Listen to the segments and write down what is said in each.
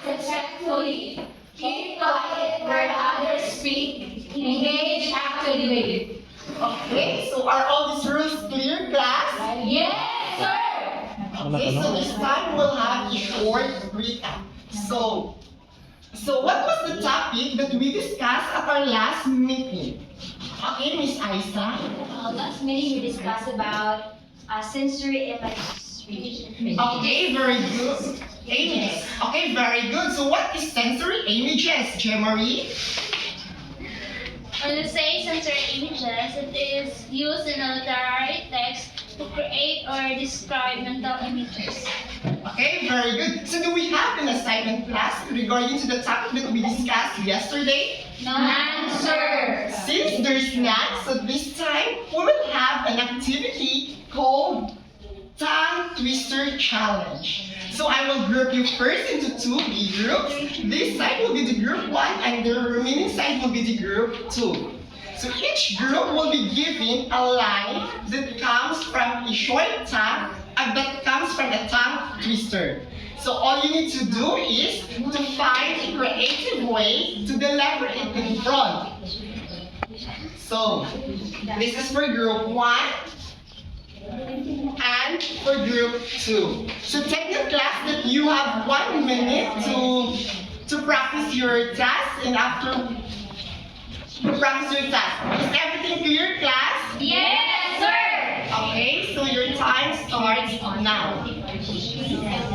respectfully, keep quiet where others speak, engage actively. Okay, so are all these rules clear, class? Yes, sir! Okay, so this time we'll have a short recap. So what was the topic that we discussed at our last meeting? Okay, Miss Aisa. Last meeting we discussed about sensory imagery. Okay, very good. Images. Okay, very good. So what is sensory images, Jemarie? When you say sensory images, it is used in a literary text to create or describe mental images. Okay, very good. So do we have an assignment class regarding to the topic that we discussed yesterday? None, sir. Since there's none, so this time we will have an activity called Tongue Twister Challenge. So I will group you first into two big groups. This side will be the group 1 and the remaining side will be the group 2. So each group will be given a line that comes from a short tongue and that comes from a tongue twister. So all you need to do is to find a creative way to deliver it in front. So this is for group 1 and for group 2. So take the class that you have 1 minute to practice your task, and after practice your task. Is everything clear, class? Yes, sir! Okay, so your time starts now. Okay, so we have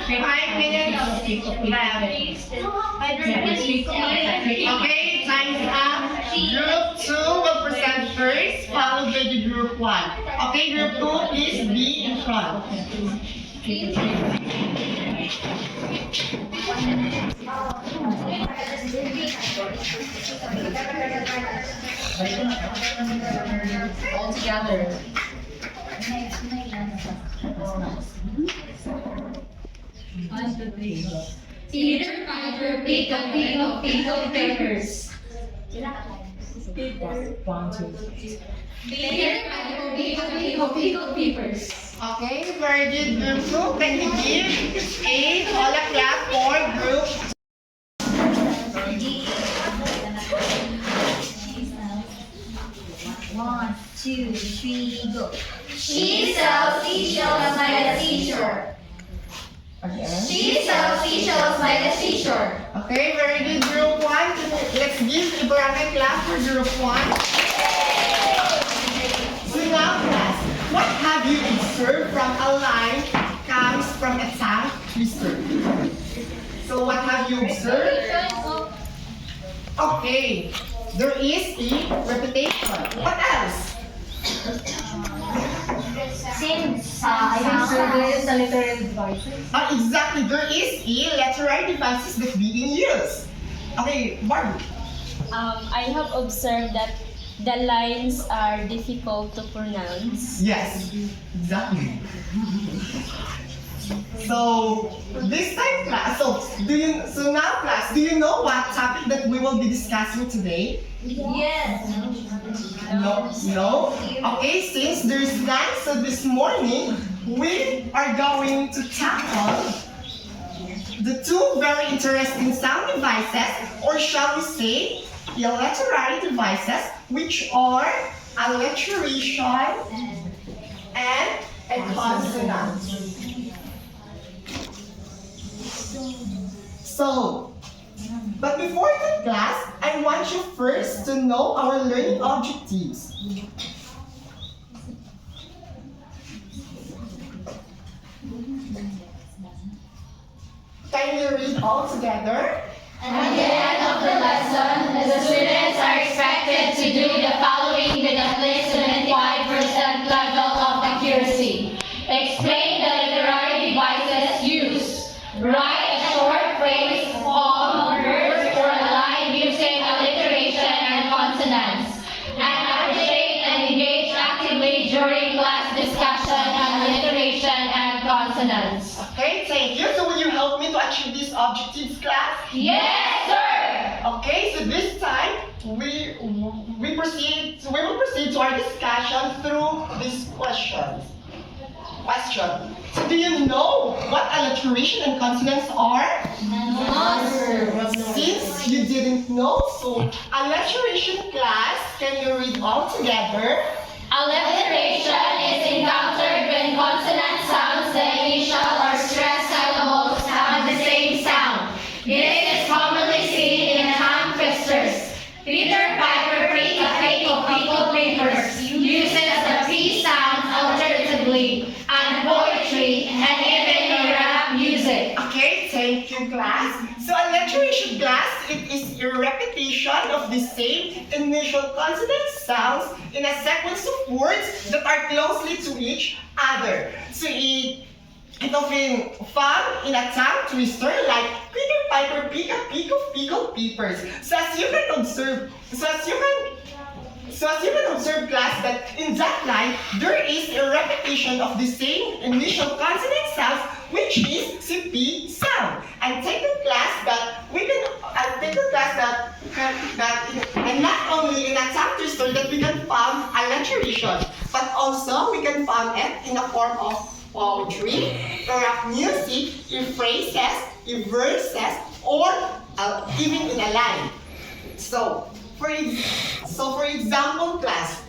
5 minutes left. Okay, time's up. Group 2 will present first, followed by the group 1. Okay, group 2, please be in front. All together. Peter Piper pick up papers. Peter Piper pick up papers. Okay, very good, group 2. Can you give a hola clap for group 1, 2, 3, go. She sells seashells by the seashore. She sells seashells by the seashore. Okay, very good, group 1. Let's give a barangay clap for group 1. So now, class, what have you observed from a line comes from a tongue twister? So what have you observed? Okay, there is a repetition. What else? Since There is a literary devices. Exactly, there is a literary devices that being used. Okay, Barbie. I have observed that the lines are difficult to pronounce. Yes, exactly. So this time, class. So now, class, do you know what topic that we will be discussing today? Yes. No, no. Okay, since there's none, so this morning we are going to tackle the two very interesting sound devices, or shall we say, literary devices, which are alliteration and a consonant. So, But before that, class, I want you first to know our learning objectives. Can you read all together? At the end of the lesson, the students are expected to do the following with at least 75% level of accuracy. Explain the literary devices used. Write a short phrase, poem, verse, or a line using alliteration and consonants. And appreciate and engage actively during class discussion on alliteration and consonants. Okay, thank you. So will you help me to achieve these objectives, class? Yes, sir! Okay, so this time we will proceed to our discussion through these questions. Question. So do you know what alliteration and consonants are? No, sir. Since you didn't know, so alliteration, class, can you read all together? Alliteration is encountered when consonant sounds, the initial or stressed syllables have the same sound. This is commonly seen in tongue twisters. Peter Piper pickle papers uses the P sound alternatively, and poetry, and even in rap music. Okay, thank you, class. So alliteration, class, it is a repetition of the same initial consonant sounds in a sequence of words that are closely to each other. So it often found in a tongue twister like Peter Piper pickle papers. So as you can observe, class, that in that line, there is a repetition of the same initial consonant sounds, which is the P sound. And take the class that and not only in a tongue twister that we can find alliteration, but also we can find it in the form of poetry, rap music, in phrases, in verses, or even in a line. So for example, class,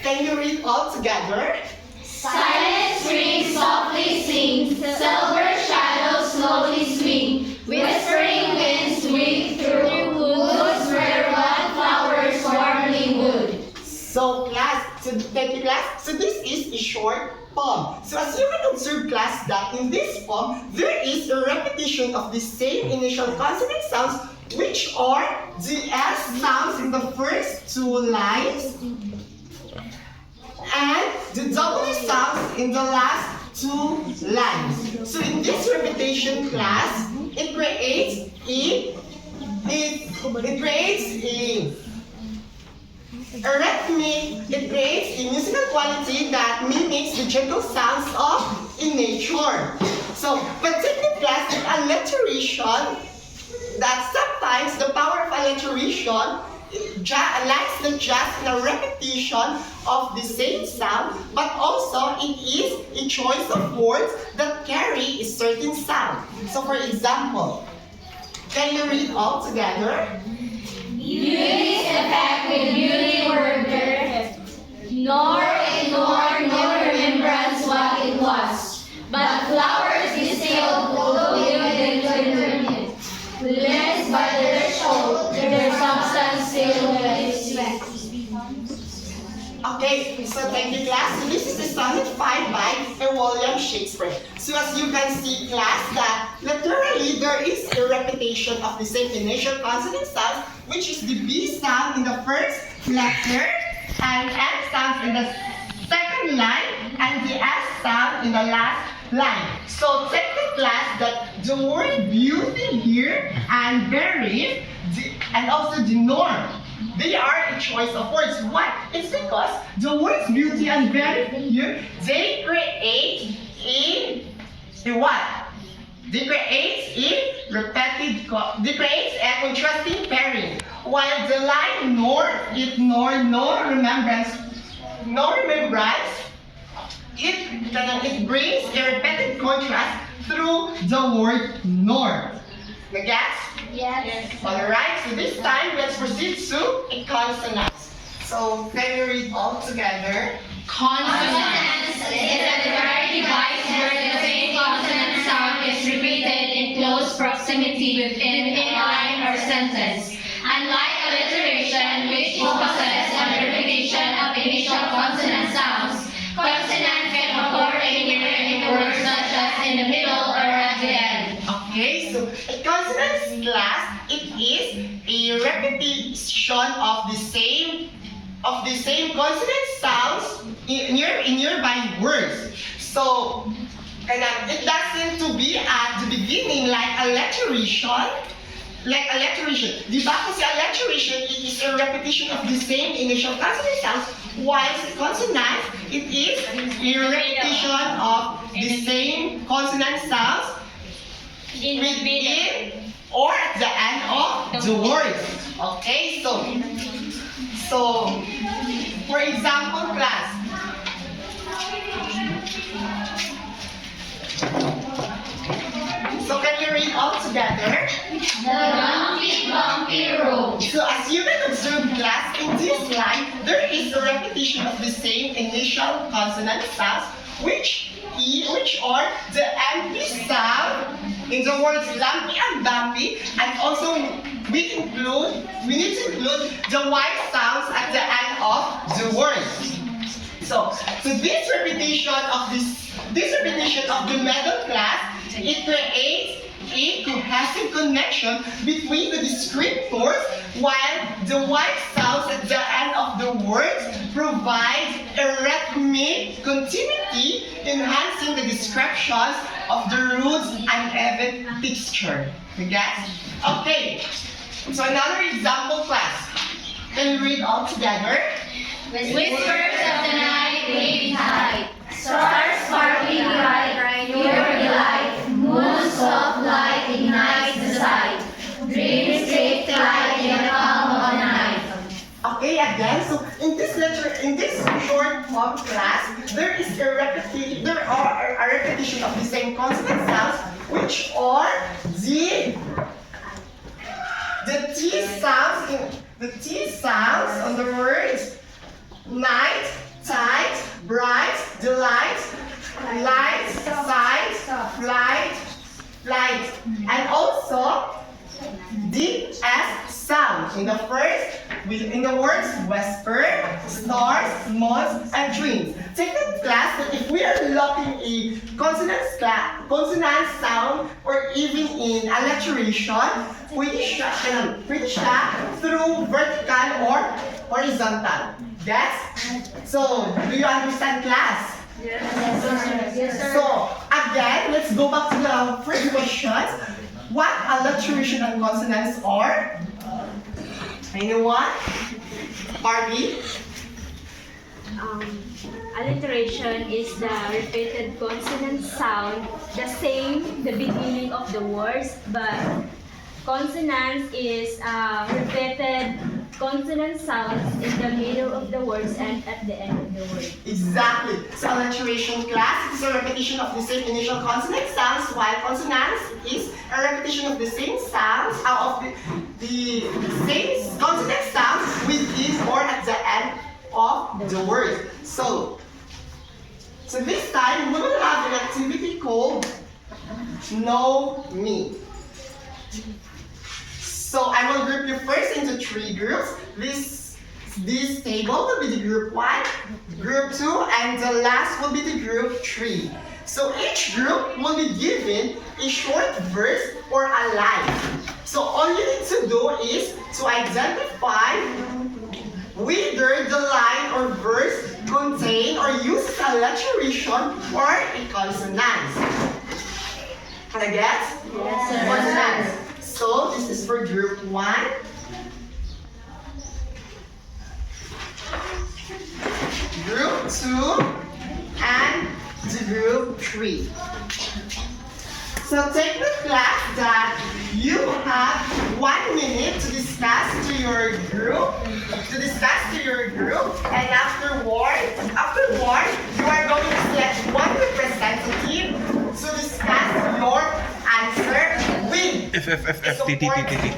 can you read all together? Silent streams softly sing, silver shadows slowly swing, whispering winds swing through woods where wildflowers warmly wood. So class, thank you, class. So this is a short poem. So as you can observe, class, that in this poem, there is a repetition of the same initial consonant sounds, which are the S sounds in the first two lines, and the W sounds in the last two lines. So in this repetition, class, it creates a musical quality that mimics the gentle sounds of in nature. So, but take the class in alliteration, that sometimes the power of alliteration lies not just in a repetition of the same sound, but also it is a choice of words that carry a certain sound. So for example, can you read all together? Beauty's effect with beauty worker, nor ignore nor remembrance what it was, but flowers distilled blooming into less by their show, their substance still is sweat. Okay, so thank you, class. So this is the sonnet 5 by William Shakespeare. So as you can see, class, that literally there is a repetition of the same initial consonant sound, which is the B sound in the first letter, and M sounds in the second line, and the S sound in the last line. So take the class that the word beauty here and very, and also the norm, they are a choice of words. Why? It's because the words beauty and very here, they create a what? They create they create a contrasting pairing. While the line nor, no remembrance, it brings a repeated contrast through the word nor. Nag-gets? Yes. Alright, so this time let's proceed to a consonant. So can you read all together? Consonants is a literary device where the same consonant sound is repeated in close close proximity within a line or sentence. Unlike alliteration, which focuses on the repetition of initial consonant sounds, consonants can occur anywhere in words such as in the middle or at the end. Okay, so a consonant class, it is a repetition of the same consonant sounds in nearby words. So, it doesn't to be at the beginning like alliteration. Di ba? Kasi alliteration, it is a repetition of the same initial consonant sounds, while consonant, it is a repetition of the same consonant sounds In the middle. within or at the end of the word. Okay, so for example, class. So can we read all together? The bumpy road. So as you can observe, class, in this line, there is a repetition of the same initial consonant sounds, which are the empty sound in the words lumpy and dumpy, and also we need to include the white sounds at the end of the word. So this repetition of the middle class, it creates a cohesive connection between the descriptors, while the white sounds at the end of the words provide a rhythmic continuity, enhancing the descriptions of the roots and even texture. You get? Okay. So another example, class. Can we read all together? Whispers of the night waving high, stars sparkling bright, your delight, moon soft light ignites the sight, dreams take flight in the calm of the night. Okay, again, so in this short form class, there is a repetition of the same consonant sounds, which are the T sounds on the words night, tight, bright, delight, light, sight, flight, flight, and also the S sound in the words whisper, stars, moons, and dreams. Take the class that if we are locking a consonant sound or even in alliteration, pwede siya through vertical or horizontal. Yes? So, do you understand, class? Yes, sir. So, again, let's go back to the first question. What alliteration and consonants are? Anyone? Barbie? Alliteration is the repeated consonant sound, the same the beginning of the words, but consonants is repeated consonant sounds in the middle of the words and at the end of the word. Exactly. So alliteration class is a repetition of the same initial consonant sounds, while consonants is a repetition of the same sounds of the same consonant sounds within or at the end of the word. So this time we will have an activity called Know Me. So I will group you first into 3 groups. This table will be the group 1, group 2, and the last will be the group 3. So each group will be given a short verse or a line. So all you need to do is to identify whether the line or verse contain or uses alliteration or a consonant. Can I get? Yes, sir. Consonants. So this is for group 1. Group 2 and the group 3. So take the class that you have 1 minute to discuss to your group, and afterward, you are going to select one representative to discuss your answer with FFFFTTTT.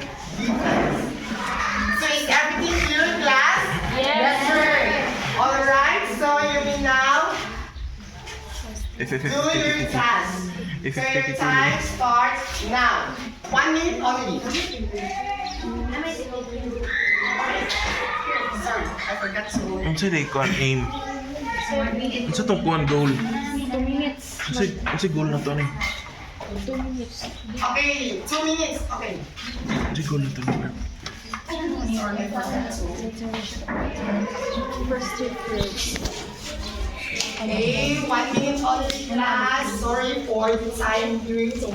So is everything clear, class? Yes, Alright, so you may now Do your task. So your time starts now. 1 minute only. Sorry, I forgot to. Unsa day kuan aim? Unsa tong kuan goal? 2 minutes. Unsa goal na to ni? 2 minutes. Okay, 2 minutes. Okay. Unsa goal na to ni? Sorry, I forgot to. First 2 words. Okay, 1 minute only class. Sorry for the time during so.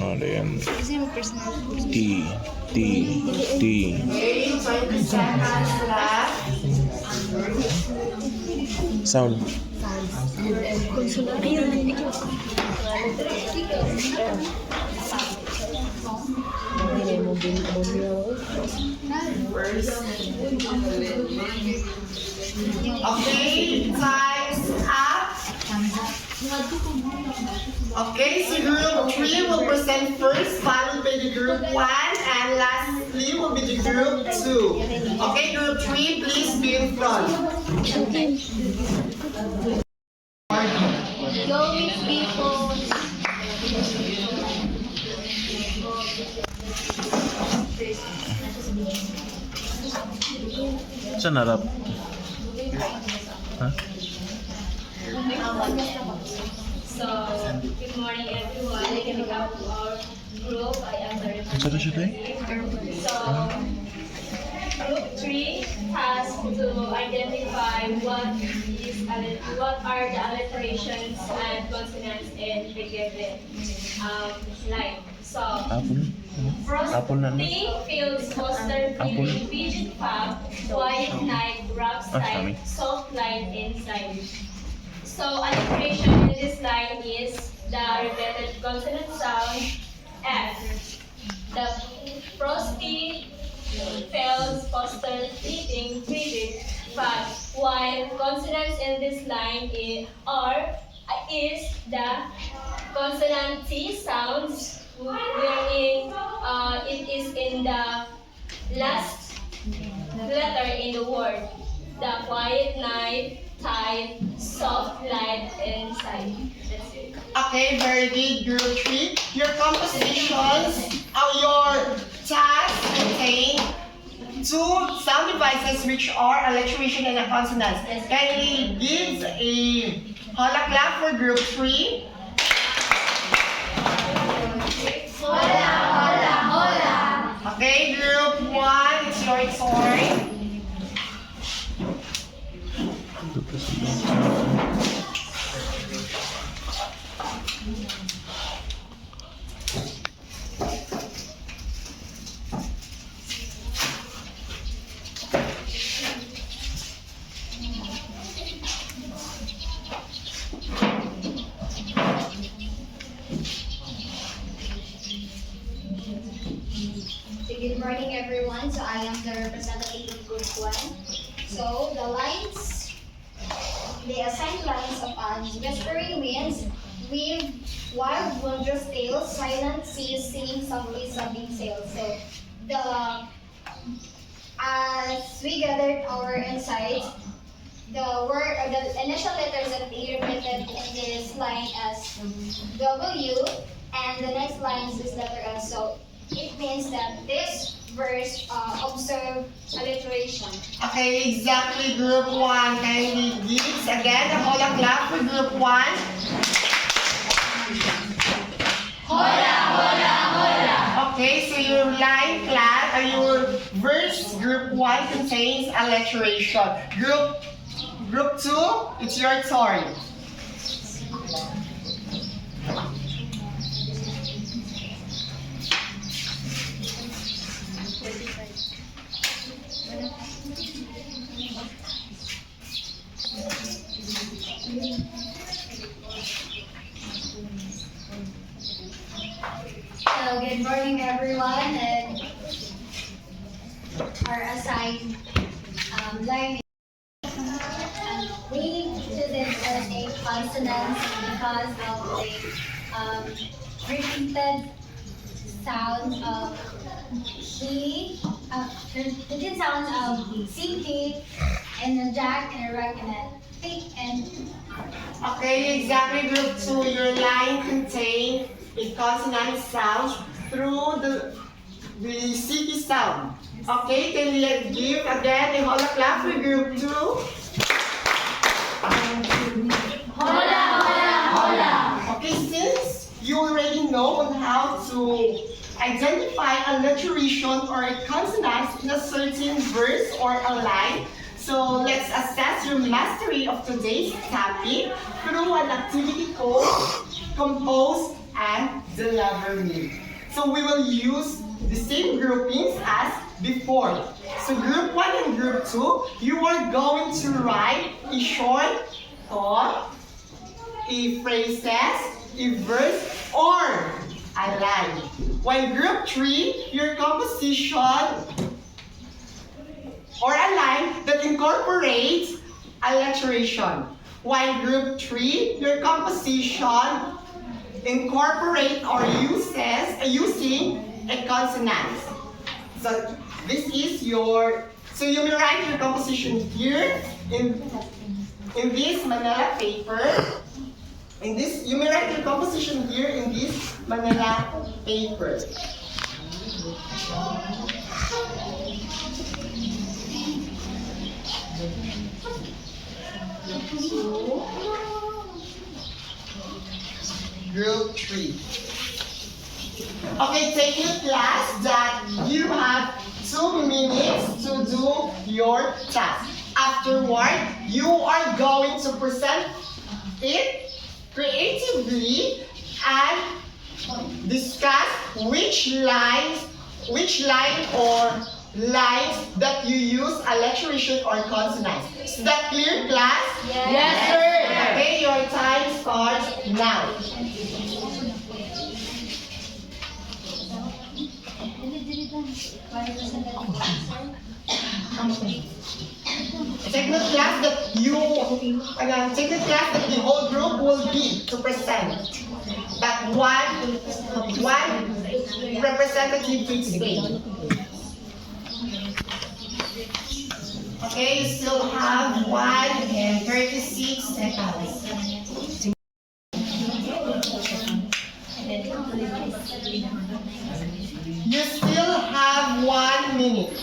Ano yan? Kasi yung personal. T. Okay, 20 seconds left. Sound. Consular. Ayun. Okay, time's up. Okay, so group 3 will present first, followed by the group 1, and lastly will be the group 2. Okay, group 3, please be in front. Going people. Saan harap? Ha? So, good morning everyone. Welcome to our group. I am the Unsa na siya day? So, group 3 has to identify what are the alliterations and consonants in the given line. So, Apple? Apple na na. Frosty, Fields, Foster, Apple. Phoebe, Fidget Fab, White Knight, Rough kami. Side, Soft Line, Inside. So, alliteration in this line is the repeated consonant sound F. The Frosty, Fields, Foster, Fleeting, Fidget Fab. While consonants in this line is the consonant T sounds, wherein it is in the last letter in the word. The quiet night, tide, soft light, inside. That's it. Okay, very good, group 3. Your compositions, your tasks contain 2 sound devices which are alliteration and a consonant. Kindly give a hola clap for group 3. Hola, hola, hola. Okay, group 1, it's your turn. Good morning, everyone. So I am the representative of Group 1. So the lines, the assigned lines of us: whispering winds, with wild wondrous tales, silent seas, singing softly, sobbing sails. So as we gathered our insights, the initial letters that we repeated in this line as W, and the next line is letter S. So it means that this verse observe alliteration. Okay, exactly, group 1. Kindly give again a hola clap for group 1. Hola, hola, hola. Okay, so your line class or your verse group 1 contains alliteration. Group 2, it's your turn. So good morning, everyone, and our assigned line. We students are a consonants because of the repeated sound of the 13 sounds of C, K, and a jack, and a rock, and a pick, and Okay, exactly. Group 2, your line contains a consonant sound through the CT sound. Okay, can you give again a whole clap for group 2? Hola, hola, hola. Okay, since you already know on how to identify alliteration or a consonant in a certain verse or a line, so let's assess your mastery of today's topic through an activity called Compose and Deliver Me. So we will use the same groupings as before. So group 1 and group 2, you are going to write a short thought, a phrases, a verse, or a line. While group 3, your composition or a line that incorporates alliteration. While group 3, your composition incorporate or using a consonant. So this is your, so you may write your composition here in this Manila paper. In this, you may write your composition here in this Manila paper. Group 3. Okay, take your class that you have 2 minutes to do your task. Afterward, you are going to present it creatively and discuss which line or lines that you use alliteration or consonants. Is that clear, class? Yes, sir. Okay, your time starts now. Take the class that take the class that the whole group will be to present. But one representative to explain. Okay, you still have 1 and 36 seconds. You still have 1 minute.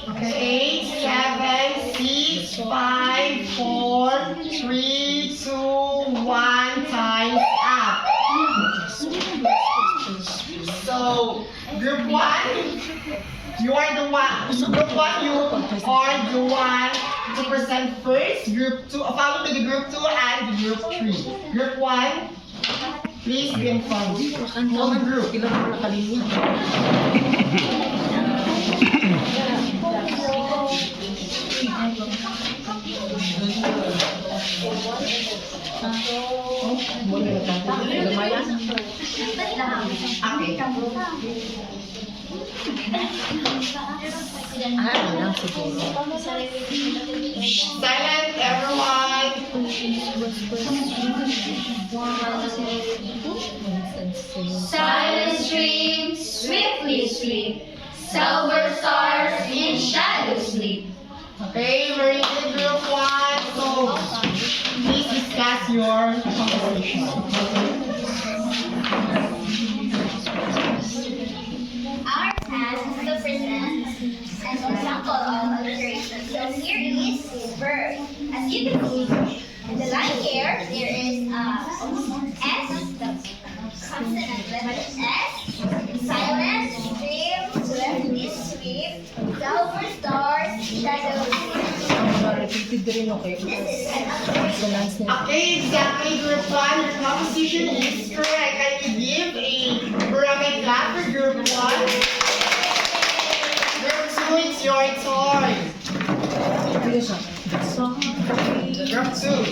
Okay, 8, 7, 6, 5, 4, 3, 2, 1, time's up. So, group 1, you are the one. Group 1, you are the one to present first. Group 2, followed by the group 2 and the group 3. Group 1, please be informed. Whole group. Silent, everyone. Silent stream, swiftly sweep. Silver stars in shadow sleep. Okay, very good, group 1. So, please discuss your composition. our task is to present an example of alliteration. So here is verb. As you can see, in the line here, there is S, the consonant letter S, silent, stream, swiftly sweep, silver stars, shadow. Okay, exactly, group 1. Your composition is correct. Can you give a pyramid clap for group 1? Group 2, it's your turn. Group 2.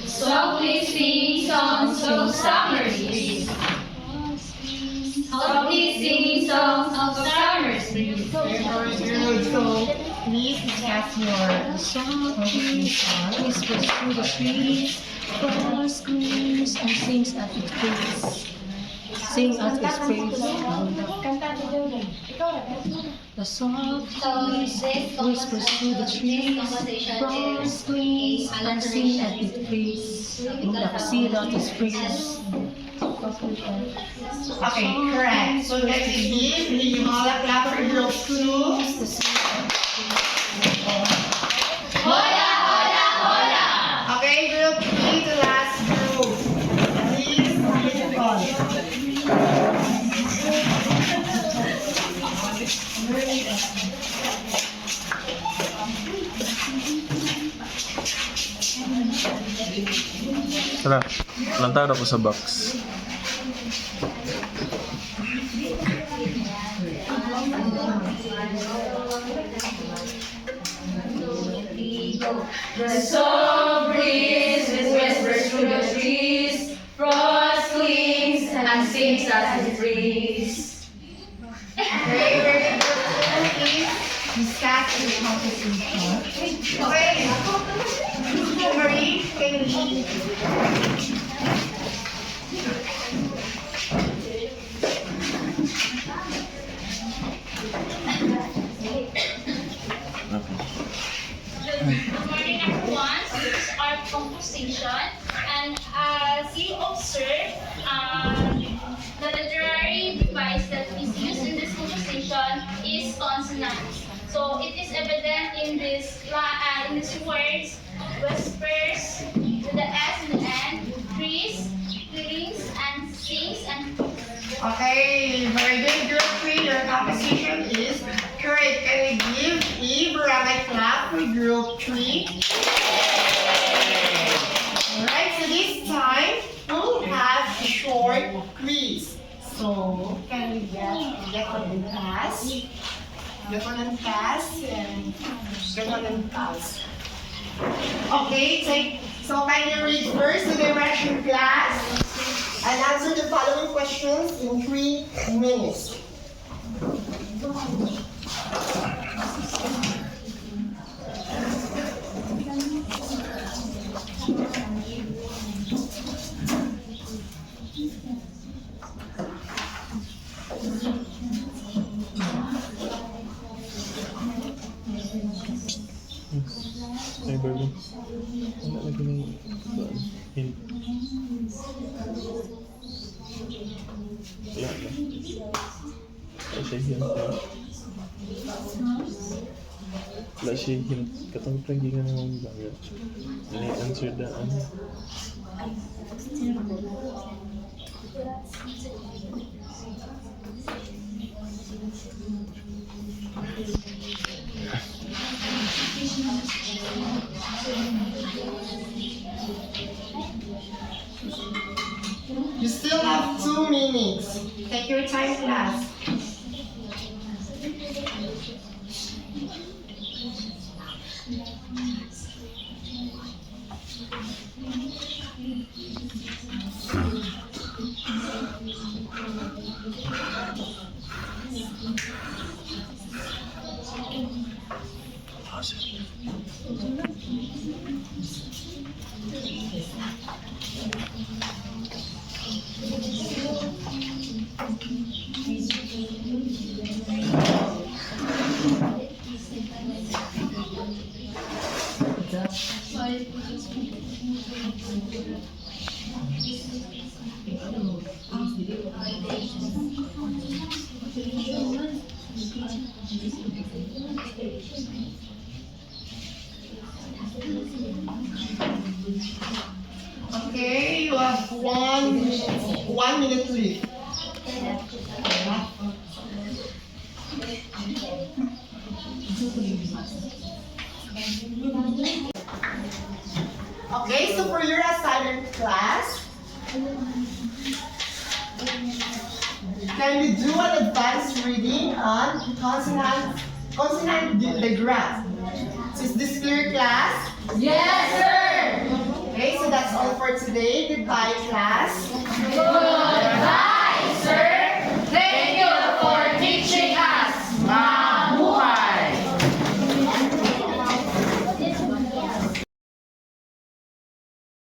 Softly sing songs of summer breeze. softly singing songs of summer's breeze. Very good. So please discuss your conversation. Whispers through the trees, frost screams and sings at its praise. Sing at its praise. The soft So breeze this whispers through the trees, composition frost is screams a and sing at alliteration. its praise. Mudaksi at its praise. Okay, correct. So let's give the hola clap for group 2. Hola, hola, hola! Okay, group 3, the last group. Please complete the call. Tara, lantaw na ko sa box. The soft breeze whispers through the trees, frost clings and sings as it breeze. Okay, very good. Please discuss the composition. Okay. Marie, can you lead? Good morning, everyone. So this is our composition, and as you observe, the literary device that is used in this composition is consonants. So it is evident in these words: whispers with the S and the N, trees, clings, and sings, and Okay, very good. Group 3, your composition is correct. Can we give a barangay clap for group 3? Alright, so this time we'll have a short quiz. So, can we get one and pass? Get one and pass, and get one and pass. Okay, so can you read first the direction class? And answer the following questions in 3 minutes. Ay, baby. Wala lagi ng hint. Wala na. Wala siya hint. Wala siya hint. Katong lagi nga naman bagay. Ano yung answer daan? You still have 2 minutes. Take your time, class. Okay, you have 1 minute left. Okay, so for your assignment class, can you do an advanced reading on consonant digraph? So is this clear, class? Yes, sir! Okay, so that's all for today. Goodbye, class. Goodbye!